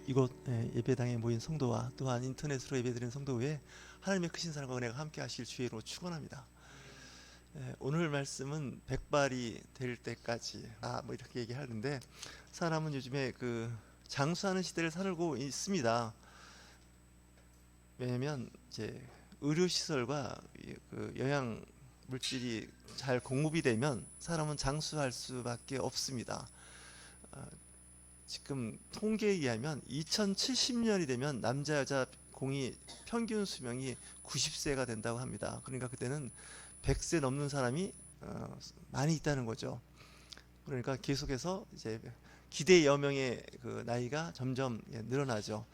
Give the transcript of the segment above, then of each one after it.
이곳 예배당에 모인 성도와 또한 인터넷으로 예배드리는 성도 외에 하나님의 크신 사랑과 은혜가 함께 하실 주의로 축원합니다. 오늘 말씀은 백발이 될 때까지 뭐 이렇게 얘기하는데, 사람은 요즘에 장수하는 시대를 살고 있습니다. 왜냐면 이제 의료시설과 영양 물질이 잘 공급이 되면 사람은 장수할 수밖에 없습니다. 지금 통계에 의하면 2070년이 되면 남자 여자 공이 평균 수명이 90세가 된다고 합니다. 그러니까 그때는 100세 넘는 사람이 많이 있다는 거죠. 그러니까 계속해서 이제 기대 여명의 나이가 점점 늘어나죠.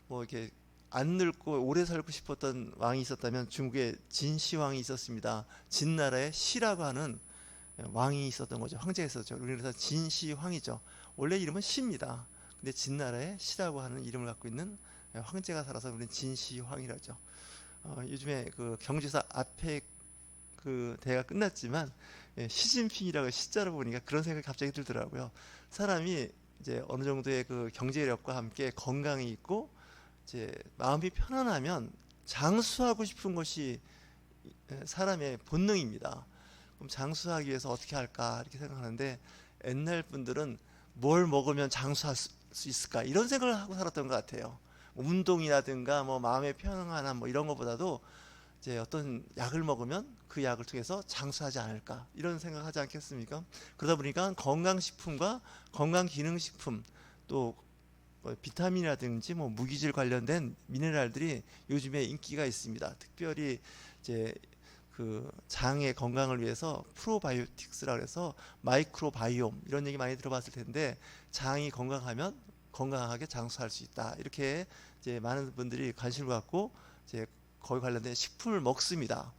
뭐 이렇게 안 늙고 오래 살고 싶었던 왕이 있었다면 중국에 진시황이 있었습니다. 진나라의 시라고 하는 왕이 있었던 거죠. 황제가 있었죠. 그래서 진시황이죠. 원래 이름은 시입니다. 근데 진나라의 시라고 하는 이름을 갖고 있는 황제가 살아서 우리는 진시황이라죠. 요즘에 경제사 앞에 대회가 끝났지만 시진핑이라고 시자로 보니까 그런 생각이 갑자기 들더라고요. 사람이 이제 어느 정도의 경제력과 함께 건강이 있고 이제 마음이 편안하면 장수하고 싶은 것이 사람의 본능입니다. 그럼 장수하기 위해서 어떻게 할까 이렇게 생각하는데, 옛날 분들은 뭘 먹으면 장수할 수 있을까 이런 생각을 하고 살았던 것 같아요. 운동이라든가 뭐 마음의 평안함 뭐 이런 것보다도 이제 어떤 약을 먹으면 그 약을 통해서 장수하지 않을까 이런 생각하지 않겠습니까? 그러다 보니까 건강식품과 건강기능식품, 또 비타민이라든지 뭐 무기질 관련된 미네랄들이 요즘에 인기가 있습니다. 특별히 이제 장의 건강을 위해서 프로바이오틱스라고 해서 마이크로바이옴 이런 얘기 많이 들어봤을 텐데, 장이 건강하면 건강하게 장수할 수 있다 이렇게 이제 많은 분들이 관심을 갖고 이제 거기 관련된 식품을 먹습니다.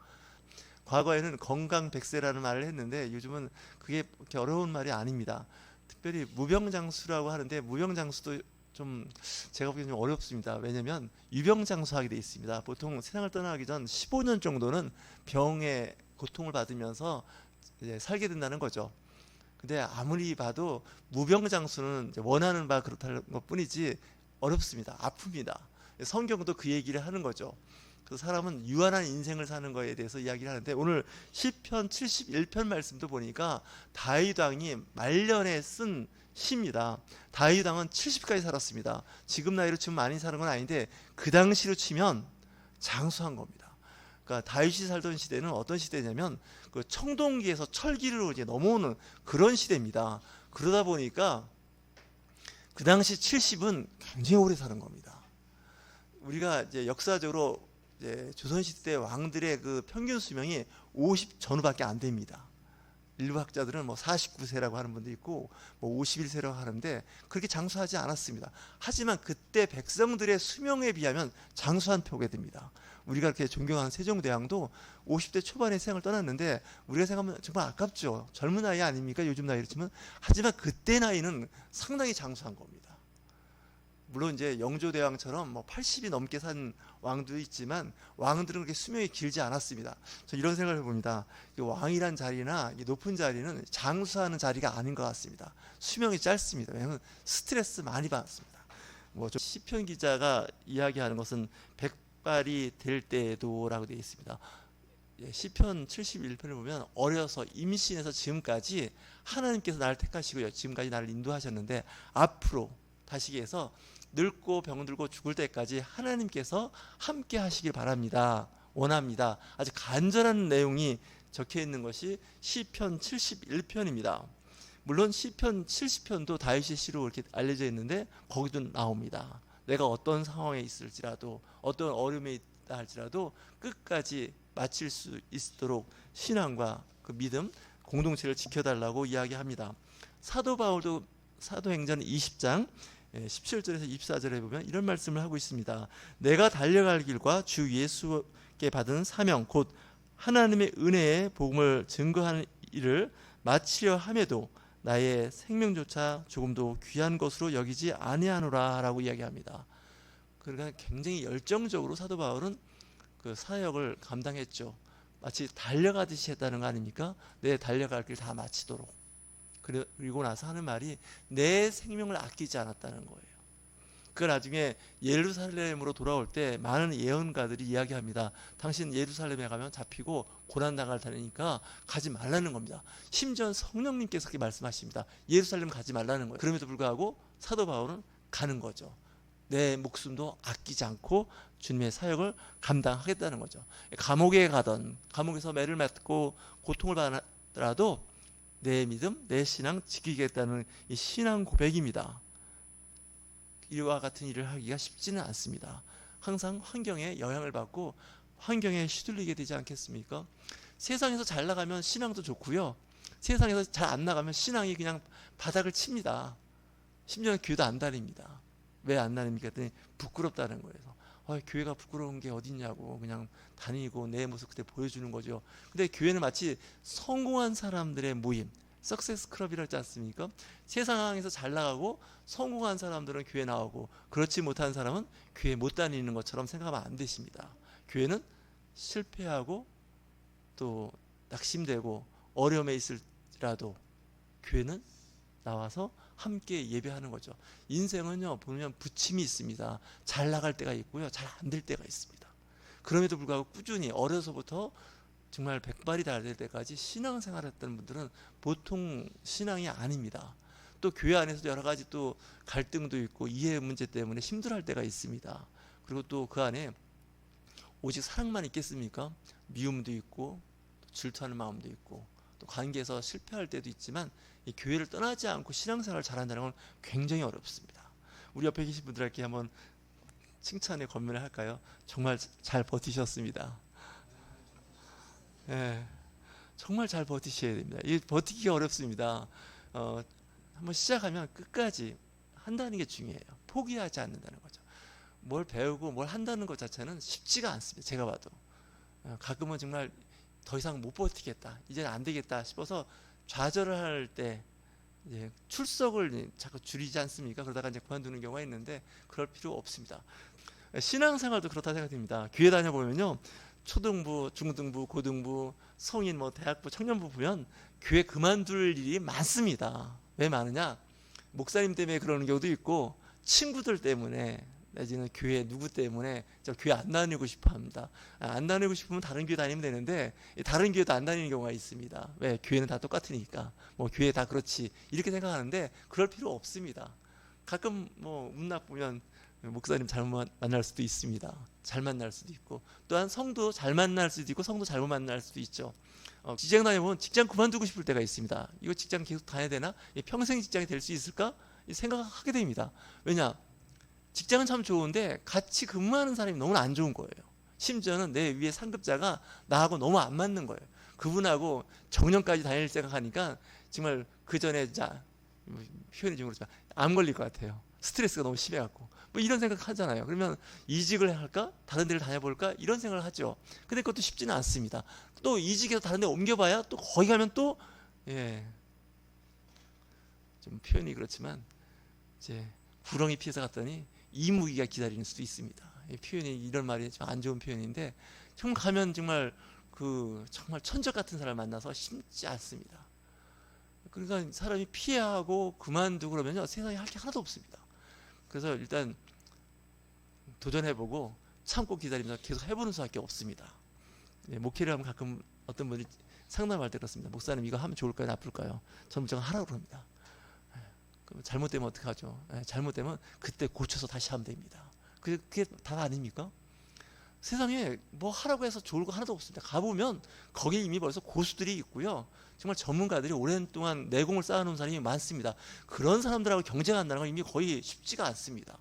과거에는 건강 백세라는 말을 했는데 요즘은 그게 그렇게 어려운 말이 아닙니다. 특별히 무병장수라고 하는데, 무병장수도 좀 제가 보기엔 좀 어렵습니다. 왜냐면 유병장수하게 돼 있습니다. 보통 세상을 떠나기 전 15년 정도는 병의 고통을 받으면서 이제 살게 된다는 거죠. 근데 아무리 봐도 무병장수는 원하는 바 그렇다는 것 뿐이지 어렵습니다. 아픕니다. 성경도 그 얘기를 하는 거죠. 그래서 사람은 유한한 인생을 사는 거에 대해서 이야기를 하는데, 오늘 시편 71편 말씀도 보니까 다윗 왕이 말년에 쓴 시입니다. 다윗 왕은 70까지 살았습니다. 지금 나이로 치면 많이 사는 건 아닌데 그 당시로 치면 장수한 겁니다. 그러니까 다윗이 살던 시대는 어떤 시대냐면 청동기에서 철기로 이제 넘어오는 그런 시대입니다. 그러다 보니까 그 당시 70은 굉장히 오래 사는 겁니다. 우리가 이제 역사적으로 이제 조선시대 왕들의 평균 수명이 50 전후밖에 안 됩니다. 일부 학자들은 뭐 49세라고 하는 분도 있고 뭐 51세라고 하는데 그렇게 장수하지 않았습니다. 하지만 그때 백성들의 수명에 비하면 장수한 표가 됩니다. 우리가 이렇게 존경하는 세종대왕도 50대 초반에 세상을 떠났는데 우리가 생각하면 정말 아깝죠. 젊은 나이 아닙니까? 요즘 나이로 치면. 하지만 그때 나이는 상당히 장수한 겁니다. 물론 이제 영조대왕처럼 뭐 80이 넘게 산 왕도 있지만 왕들은 그렇게 수명이 길지 않았습니다. 저는 이런 생각을 해봅니다. 왕이란 자리나 높은 자리는 장수하는 자리가 아닌 것 같습니다. 수명이 짧습니다. 왜냐하면 스트레스 많이 받습니다. 뭐 시편 기자가 이야기하는 것은 백발이 될 때에도라고 되어 있습니다. 시편 71편을 보면 어려서 임신해서 지금까지 하나님께서 나를 택하시고요, 지금까지 나를 인도하셨는데 앞으로 다시기해서 늙고 병들고 죽을 때까지 하나님께서 함께 하시길 바랍니다, 원합니다. 아주 간절한 내용이 적혀 있는 것이 시편 71편입니다. 물론 시편 70편도 다윗의 시로 이렇게 알려져 있는데 거기도 나옵니다. 내가 어떤 상황에 있을지라도, 어떤 어려움에 있다 할지라도 끝까지 마칠 수 있도록 신앙과 믿음, 공동체를 지켜달라고 이야기합니다. 사도 바울도 사도행전 20장 17절에서 24절에 보면 이런 말씀을 하고 있습니다. 내가 달려갈 길과 주 예수께 받은 사명 곧 하나님의 은혜의 복음을 증거하는 일을 마치려 함에도 나의 생명조차 조금도 귀한 것으로 여기지 아니하노라 라고 이야기합니다. 그러니까 굉장히 열정적으로 사도 바울은 그 사역을 감당했죠. 마치 달려가듯이 했다는 거 아닙니까? 내 달려갈 길 다 마치도록. 그리고 나서 하는 말이 내 생명을 아끼지 않았다는 거예요. 그 나중에 예루살렘으로 돌아올 때 많은 예언가들이 이야기합니다. 당신 예루살렘에 가면 잡히고 고난당할 테니까 가지 말라는 겁니다. 심지어 성령님께서 그렇게 말씀하십니다. 예루살렘 가지 말라는 거예요. 그럼에도 불구하고 사도 바울은 가는 거죠. 내 목숨도 아끼지 않고 주님의 사역을 감당하겠다는 거죠. 감옥에 가던, 감옥에서 매를 맞고 고통을 받더라도 내 믿음, 내 신앙 지키겠다는 이 신앙 고백입니다. 이와 같은 일을 하기가 쉽지는 않습니다. 항상 환경에 영향을 받고 환경에 휘둘리게 되지 않겠습니까? 세상에서 잘 나가면 신앙도 좋고요. 세상에서 잘 안 나가면 신앙이 그냥 바닥을 칩니다. 심지어는 교회도 안 다닙니다. 왜 안 다닙니까? 했더니 부끄럽다는 거예요. 교회가 부끄러운 게 어딨냐고 그냥 다니고 내 모습 그때 보여주는 거죠. 근데 교회는 마치 성공한 사람들의 모임, 석세스 클럽이라 하지 않습니까? 세상에서 잘 나가고 성공한 사람들은 교회 나오고 그렇지 못한 사람은 교회 못 다니는 것처럼 생각하면 안 되십니다. 교회는 실패하고 또 낙심되고 어려움에 있을지라도 교회는 나와서 함께 예배하는 거죠. 인생은요 보면 부침이 있습니다. 잘 나갈 때가 있고요, 잘 안 될 때가 있습니다. 그럼에도 불구하고 꾸준히 어려서부터 정말 백발이 다 될 때까지 신앙생활했던 분들은 보통 신앙이 아닙니다. 또 교회 안에서도 여러 가지 또 갈등도 있고 이해 문제 때문에 힘들어할 때가 있습니다. 그리고 또 그 안에 오직 사랑만 있겠습니까? 미움도 있고 질투하는 마음도 있고 또 관계에서 실패할 때도 있지만 이 교회를 떠나지 않고 신앙생활을 잘한다는 건 굉장히 어렵습니다. 우리 옆에 계신 분들에게 한번 칭찬의 권면을 할까요? 정말 잘 버티셨습니다. 예, 정말 잘 버티셔야 됩니다. 이 버티기가 어렵습니다. 한번 시작하면 끝까지 한다는 게 중요해요. 포기하지 않는다는 거죠. 뭘 배우고 뭘 한다는 것 자체는 쉽지가 않습니다. 제가 봐도 가끔은 정말 더 이상 못 버티겠다, 이제는 안 되겠다 싶어서 좌절을 할 때 출석을 자꾸 줄이지 않습니까? 그러다가 이제 그만두는 경우가 있는데 그럴 필요 없습니다. 신앙생활도 그렇다 생각됩니다. 교회 다녀보면요, 초등부, 중등부, 고등부, 성인, 대학부, 청년부 보면 교회 그만둘 일이 많습니다. 왜 많으냐? 목사님 때문에 그러는 경우도 있고 친구들 때문에 내지는 교회 누구 때문에 저 교회 안 다니고 싶어 합니다. 안 다니고 싶으면 다른 교회 다니면 되는데 다른 교회도 안 다니는 경우가 있습니다. 왜? 교회는 다 똑같으니까 교회 다 그렇지 이렇게 생각하는데 그럴 필요 없습니다. 가끔 운 나쁘면 목사님 잘못 만날 수도 있습니다. 잘 만날 수도 있고 또한 성도 잘 만날 수도 있고 성도 잘못 만날 수도 있죠. 직장 다녀보면 직장 그만두고 싶을 때가 있습니다. 이거 직장 계속 다녀야 되나? 평생 직장이 될 수 있을까? 생각하게 됩니다. 왜냐? 직장은 참 좋은데 같이 근무하는 사람이 너무 안 좋은 거예요. 심지어는 내 위에 상급자가 나하고 너무 안 맞는 거예요. 그분하고 정년까지 다닐 생각하니까 정말 그 전에 표현이 좀 그렇지만 암 걸릴 것 같아요. 스트레스가 너무 심해갖고 이런 생각 하잖아요. 그러면 이직을 할까? 다른 데를 다녀볼까? 이런 생각을 하죠. 근데 그것도 쉽지는 않습니다. 또 이직해서 다른 데 옮겨봐야 또 거기 가면 또 좀 표현이 그렇지만 이제 구렁이 피해서 갔더니 이무기가 기다리는 수도 있습니다. 이 표현이 이런 말이 좀 안 좋은 표현인데 정말 가면 정말 정말 천적 같은 사람을 만나서 쉽지 않습니다. 그러니까 사람이 피해하고 그만두고 그러면요 세상에 할 게 하나도 없습니다. 그래서 일단 도전해보고 참고 기다리면서 계속 해보는 수밖에 없습니다. 목회를 하면 가끔 어떤 분이 상담할 때 그렇습니다. 목사님 이거 하면 좋을까요 나쁠까요? 저는 무조건 하라고 그럽니다. 잘못되면 어떡하죠? 잘못되면 그때 고쳐서 다시 하면 됩니다. 그게 다 아닙니까? 세상에 하라고 해서 좋을 거 하나도 없습니다. 가보면 거기 이미 벌써 고수들이 있고요. 정말 전문가들이 오랜 동안 내공을 쌓아놓은 사람이 많습니다. 그런 사람들하고 경쟁한다는 건 이미 거의 쉽지가 않습니다.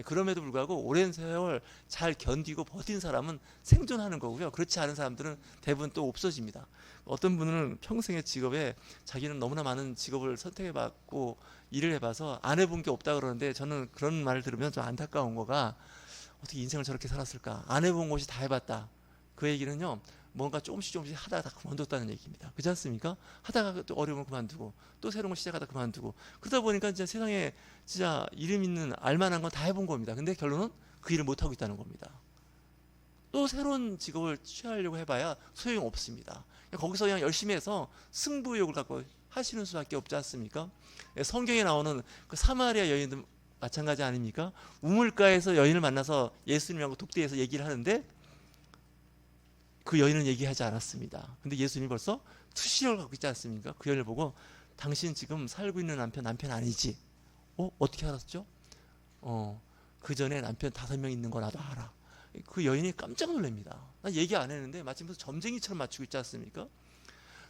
그럼에도 불구하고 오랜 세월 잘 견디고 버틴 사람은 생존하는 거고요. 그렇지 않은 사람들은 대부분 또 없어집니다. 어떤 분은 평생의 직업에 자기는 너무나 많은 직업을 선택해봤고 일을 해봐서 안 해본 게 없다 그러는데 저는 그런 말을 들으면 좀 안타까운 거가 어떻게 인생을 저렇게 살았을까? 안 해본 것이 다 해봤다. 그 얘기는요, 뭔가 조금씩 하다가 다 그만뒀다는 얘기입니다. 그렇지 않습니까? 하다가 또 어려움을 그만두고 또 새로운 걸 시작하다 그만두고 그러다 보니까 진짜 세상에 진짜 이름 있는 알만한 건 다 해본 겁니다. 근데 결론은 그 일을 못 하고 있다는 겁니다. 또 새로운 직업을 취하려고 해봐야 소용 없습니다. 거기서 그냥 열심히 해서 승부욕을 갖고 하시는 수밖에 없지 않습니까? 성경에 나오는 그 사마리아 여인 마찬가지 아닙니까? 우물가에서 여인을 만나서 예수님하고 독대해서 얘기를 하는데 그 여인은 얘기하지 않았습니다. 근데 예수님이 벌써 투시력을 갖고 있지 않습니까? 그 여인을 보고 당신 지금 살고 있는 남편 아니지? 어떻게 알았죠? 그 전에 남편 5명 있는 거 나도 알아. 그 여인이 깜짝 놀랍니다. 나 얘기 안 했는데 마침 무슨 점쟁이처럼 맞추고 있지 않습니까?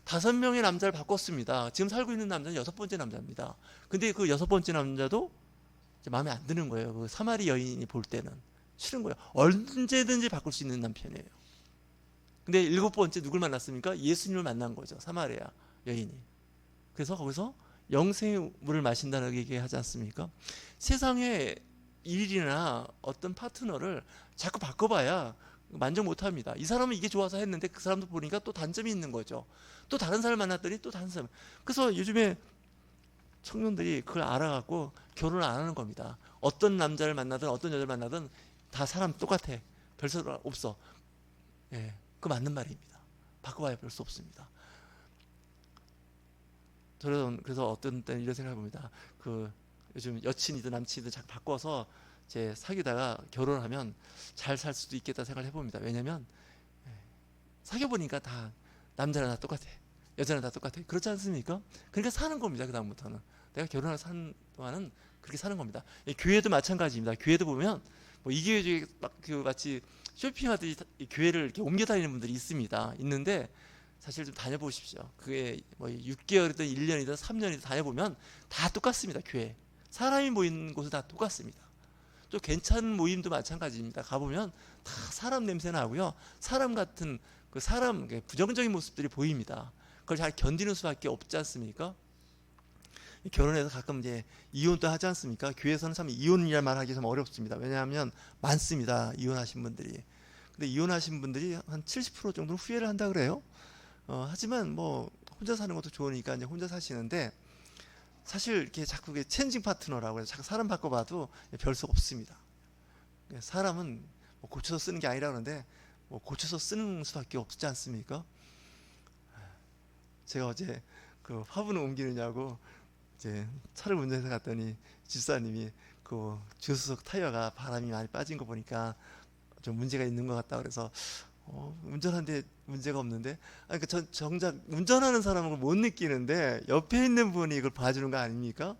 5명의 남자를 바꿨습니다. 지금 살고 있는 남자는 6번째 남자입니다. 근데 그 6번째 남자도 마음에 안 드는 거예요. 그 사마리 여인이 볼 때는 싫은 거예요. 언제든지 바꿀 수 있는 남편이에요. 근데 7번째 누굴 만났습니까? 예수님을 만난 거죠. 사마리아 여인이. 그래서 거기서 영생의 물을 마신다는 얘기하지 않습니까? 세상에 일이나 어떤 파트너를 자꾸 바꿔봐야 만족 못합니다. 이 사람은 이게 좋아서 했는데 그 사람도 보니까 또 단점이 있는 거죠. 또 다른 사람을 만났더니 또 다른 사람. 그래서 요즘에 청년들이 그걸 알아갖고 결혼을 안 하는 겁니다. 어떤 남자를 만나든 어떤 여자를 만나든 다 사람 똑같아. 별 소리 없어. 예, 그 맞는 말입니다. 바꿔봐야 별 수 없습니다. 저는 그래서 어떤 때는 이런 생각을 해봅니다. 그 요즘 여친이든 남친이든 자꾸 바꿔서 제 사귀다가 결혼하면 잘 살 수도 있겠다 생각을 해봅니다. 왜냐면 사귀어보니까 다 남자는 다 똑같아. 여자는 다 똑같아. 그렇지 않습니까? 그러니까 사는 겁니다. 그 다음부터는 내가 결혼을 사는 동안은 그렇게 사는 겁니다. 교회도 마찬가지입니다. 교회도 보면 뭐 이 교회 중에 그 마치 쇼핑하듯이 교회를 이렇게 옮겨 다니는 분들이 있는데 사실 좀 다녀보십시오. 그게 뭐 6개월이든 1년이든 3년이든 다녀보면 다 똑같습니다. 교회 사람이 모이는 곳은 다 똑같습니다. 또 괜찮은 모임도 마찬가지입니다. 가보면 다 사람 냄새 나고요. 사람 같은 그 사람 부정적인 모습들이 보입니다. 그걸 잘 견디는 수밖에 없지 않습니까? 결혼해서 가끔 이제 이혼도 하지 않습니까? 교회에서는 참 이혼이라는 말 하기 좀 어렵습니다. 왜냐하면 많습니다. 이혼하신 분들이. 근데 이혼하신 분들이 한 70% 정도는 후회를 한다 그래요. 하지만 뭐 혼자 사는 것도 좋으니까 이제 혼자 사시는데 사실 이렇게 자꾸 체인징 파트너라고 해서 자꾸 사람 바꿔봐도 별 수 없습니다. 사람은 뭐 고쳐서 쓰는 게 아니라 그러는데 뭐 고쳐서 쓰는 수밖에 없지 않습니까? 제가 어제 그 화분을 옮기느냐고 이제 차를 운전해서 갔더니 집사님이 그 주유소속 타이어가 바람이 많이 빠진 거 보니까 좀 문제가 있는 것 같다 그래서 운전하는데 문제가 없는데 그러니까 정작 운전하는 사람은 그걸 못 느끼는데 옆에 있는 분이 이걸 봐주는 거 아닙니까?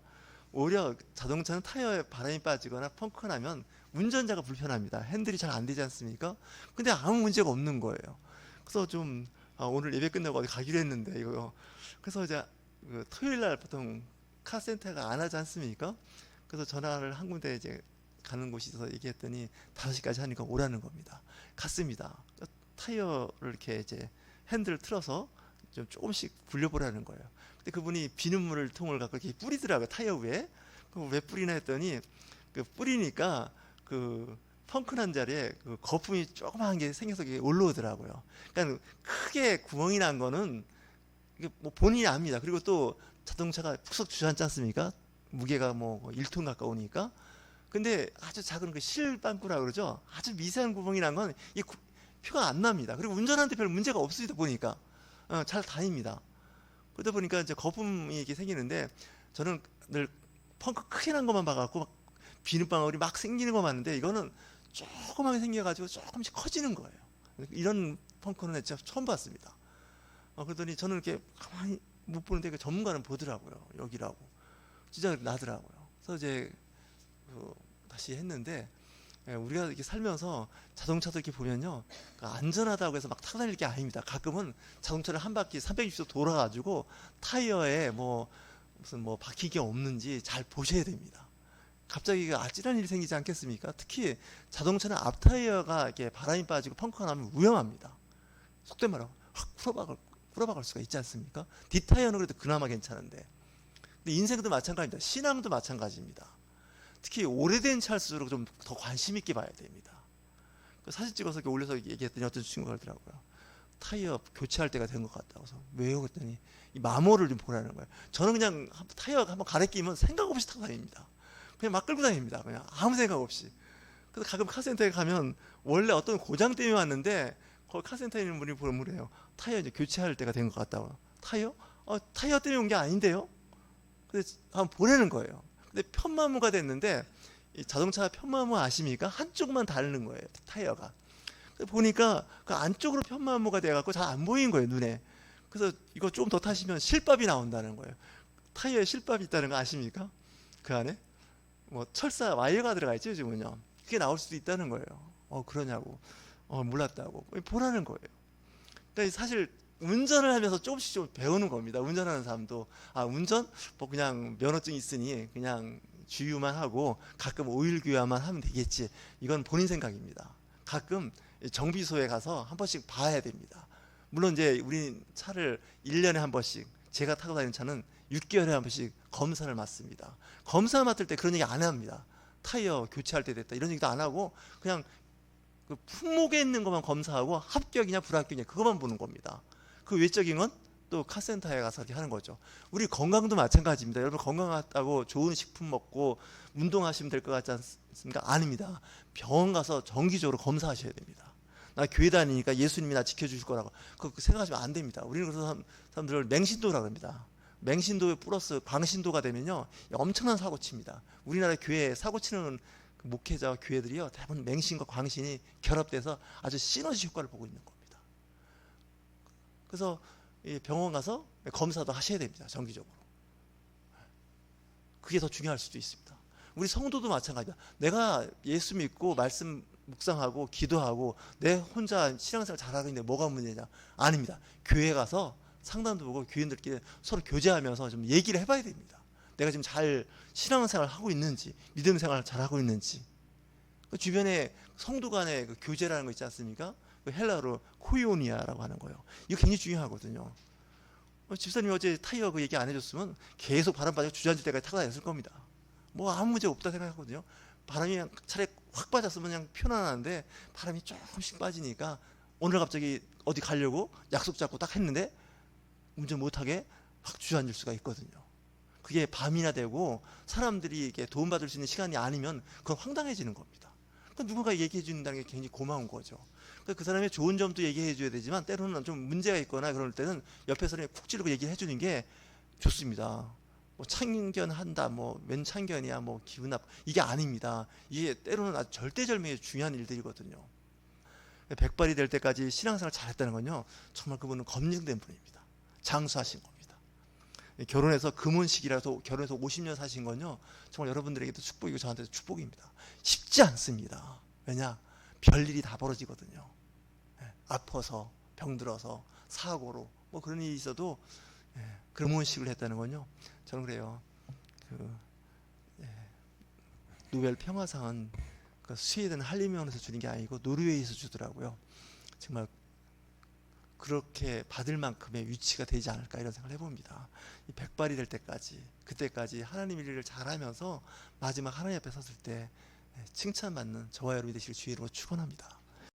오히려 자동차는 타이어에 바람이 빠지거나 펑크가 나면 운전자가 불편합니다. 핸들이 잘 안 되지 않습니까? 근데 아무 문제가 없는 거예요. 그래서 좀 오늘 예배 끝나고 어디 가기로 했는데 이거 그래서 이제 그 토요일 날 보통 카센터가 안 하지 않습니까? 그래서 전화를 한 군데 이제 가는 곳이 있어서 얘기했더니 5시까지 하니까 오라는 겁니다. 갔습니다. 타이어를 이렇게 이제 핸들을 틀어서 좀 조금씩 굴려보라는 거예요. 근데 그분이 비눗물 통을 갖고 이렇게 뿌리더라고요. 타이어 위에. 그럼 왜 뿌리나 했더니 그 뿌리니까 그 펑크난 자리에 그 거품이 조그마한 게 생겨서 이게 올라오더라고요. 그러니까 크게 구멍이 난 거는 이게 뭐 본인이 압니다. 그리고 또 자동차가 푹석 주저앉지 않습니까? 무게가 뭐 1톤 가까우니까. 근데 아주 작은 그 실방구라 그러죠. 아주 미세한 구멍이 난 건 이 표가 안 납니다. 그리고 운전하는데 별 문제가 없으다 보니까 잘 다닙니다. 그러다 보니까 이제 거품이 이렇게 생기는데 저는 늘 펑크 크게 난 것만 봐갖고 막 비눗방울이 막 생기는 거 봤는데 이거는 조그맣게 생겨가지고 조금씩 커지는 거예요. 이런 펑크는 진짜 처음 봤습니다. 그러더니 저는 이렇게 가만히 못 보는데 그 전문가는 보더라고요. 여기라고. 진짜 나더라고요. 그래서 이제 다시 했는데 우리가 이렇게 살면서 자동차도 이렇게 보면요 안전하다고 해서 막 타고 다닐 게 아닙니다. 가끔은 자동차를 한 바퀴 360도 돌아가지고 타이어에 뭐 무슨 뭐 박히기 없는지 잘 보셔야 됩니다. 갑자기 아찔한 일이 생기지 않겠습니까? 특히 자동차는 앞 타이어가 이렇게 바람이 빠지고 펑크가 나면 위험합니다. 속된 말로 확 풀어박을 수가 있지 않습니까? 뒷 타이어는 그래도 그나마 괜찮은데 근데 인생도 마찬가지입니다. 신앙도 마찬가지입니다. 특히 오래된 차일수록 좀 더 관심 있게 봐야 됩니다. 사진 찍어서 이렇게 올려서 얘기했더니 어떤 친구가 그러더라고요. 타이어 교체할 때가 된 것 같다고. 그래서 왜요? 그랬더니 이 마모를 좀 보라는 거예요. 저는 그냥 타이어 한번 갈아 끼면 생각 없이 타고 다닙니다. 그냥 막 끌고 다닙니다. 그냥 아무 생각 없이. 그래서 가끔 카센터에 가면 원래 어떤 고장 때문에 왔는데 거기 카센터에 있는 분이 보래요. 타이어 이제 교체할 때가 된 것 같다고. 타이어? 타이어 때문에 온 게 아닌데요? 그래서 한번 보내는 거예요. 근데 편마모가 됐는데 이 자동차 편마모 아십니까? 한쪽만 다르는 거예요, 타이어가. 보니까 그 안쪽으로 편마모가 돼갖고 잘 안 보이는 거예요, 눈에. 그래서 이거 좀 더 타시면 실밥이 나온다는 거예요. 타이어에 실밥이 있다는 거 아십니까? 그 안에 뭐 철사 와이어가 들어가 있죠, 요즘은요. 그게 나올 수도 있다는 거예요. 그러냐고. 몰랐다고. 보라는 거예요. 그러니까 사실 운전을 하면서 조금씩 좀 배우는 겁니다. 운전하는 사람도 운전 뭐 그냥 면허증 있으니 그냥 주유만 하고 가끔 오일 교환만 하면 되겠지. 이건 본인 생각입니다. 가끔 정비소에 가서 한 번씩 봐야 됩니다. 물론 이제 우리 차를 1년에 한 번씩, 제가 타고 다니는 차는 6개월에 한 번씩 검사를 맡습니다. 검사 맡을 때 그런 얘기 안 합니다. 타이어 교체할 때 됐다 이런 얘기도 안 하고 그냥 그 품목에 있는 것만 검사하고 합격이냐 불합격이냐 그것만 보는 겁니다. 그 외적인 건 또 카센터에 가서 이렇게 하는 거죠. 우리 건강도 마찬가지입니다. 여러분 건강하다고 좋은 식품 먹고 운동하시면 될 것 같지 않습니까? 아닙니다. 병원 가서 정기적으로 검사하셔야 됩니다. 나 교회 다니니까 예수님이 나 지켜주실 거라고 그거 생각하시면 안 됩니다. 우리는 그래서 사람들을 맹신도라고 합니다. 맹신도 플러스 광신도가 되면요 엄청난 사고 칩니다. 우리나라 교회 사고 치는 목회자와 교회들이요 대부분 맹신과 광신이 결합돼서 아주 시너지 효과를 보고 있는 겁니다. 그래서 병원 가서 검사도 하셔야 됩니다. 정기적으로. 그게 더 중요할 수도 있습니다. 우리 성도도 마찬가지다. 내가 예수 믿고 말씀 묵상하고 기도하고 내 혼자 신앙생활 잘하고 있는데 뭐가 문제냐? 아닙니다. 교회 가서 상담도 보고 교인들끼리 서로 교제하면서 좀 얘기를 해봐야 됩니다. 내가 지금 잘 신앙생활 하고 있는지, 믿음 생활 잘하고 있는지. 그 주변에 성도 간의 그 교제라는 거 있지 않습니까? 그 헬라어로 코이오니아라고 하는 거예요. 이거 굉장히 중요하거든요. 집사님이 어제 타이어 그 얘기 안 해줬으면 계속 바람 빠지고 주저앉을 때까지 타고 다녔을 겁니다. 뭐 아무 문제 없다 생각하거든요. 바람이 그냥 차라리 확 빠졌으면 그냥 편안한데 바람이 조금씩 빠지니까 오늘 갑자기 어디 가려고 약속 잡고 딱 했는데 운전 못하게 확 주저앉을 수가 있거든요. 그게 밤이나 되고 사람들이 이게 도움받을 수 있는 시간이 아니면 그건 황당해지는 겁니다. 그러니까 누군가 얘기해 준다는 게 굉장히 고마운 거죠. 그 사람의 좋은 점도 얘기해 줘야 되지만 때로는 좀 문제가 있거나 그럴 때는 옆에 사람이 푹 찌르고 얘기해 주는 게 좋습니다. 뭐 참견한다, 뭐 웬 참견이야, 뭐 기분 나빠 이게 아닙니다. 이게 때로는 아주 절대절명의 중요한 일들이거든요. 백발이 될 때까지 신앙생활 잘했다는 건요 정말 그분은 검증된 분입니다. 장수하신 겁니다. 결혼해서 금혼식이라서 결혼해서 50년 사신 건요 정말 여러분들에게도 축복이고 저한테도 축복입니다. 쉽지 않습니다. 왜냐? 별일이 다 벌어지거든요. 아파서 병들어서 사고로 뭐 그런 일이 있어도 금혼식을 했다는 건요 저는 그래요. 노벨 평화상은 그 스웨덴 한림연에서 주는 게 아니고 노르웨이에서 주더라고요. 정말 그렇게 받을 만큼의 위치가 되지 않을까 이런 생각을 해봅니다. 이 백발이 될 때까지 그때까지 하나님 일을 잘하면서 마지막 하나님 앞에 섰을 때 칭찬받는 저와 여러분이 되시길 주의로 축원합니다.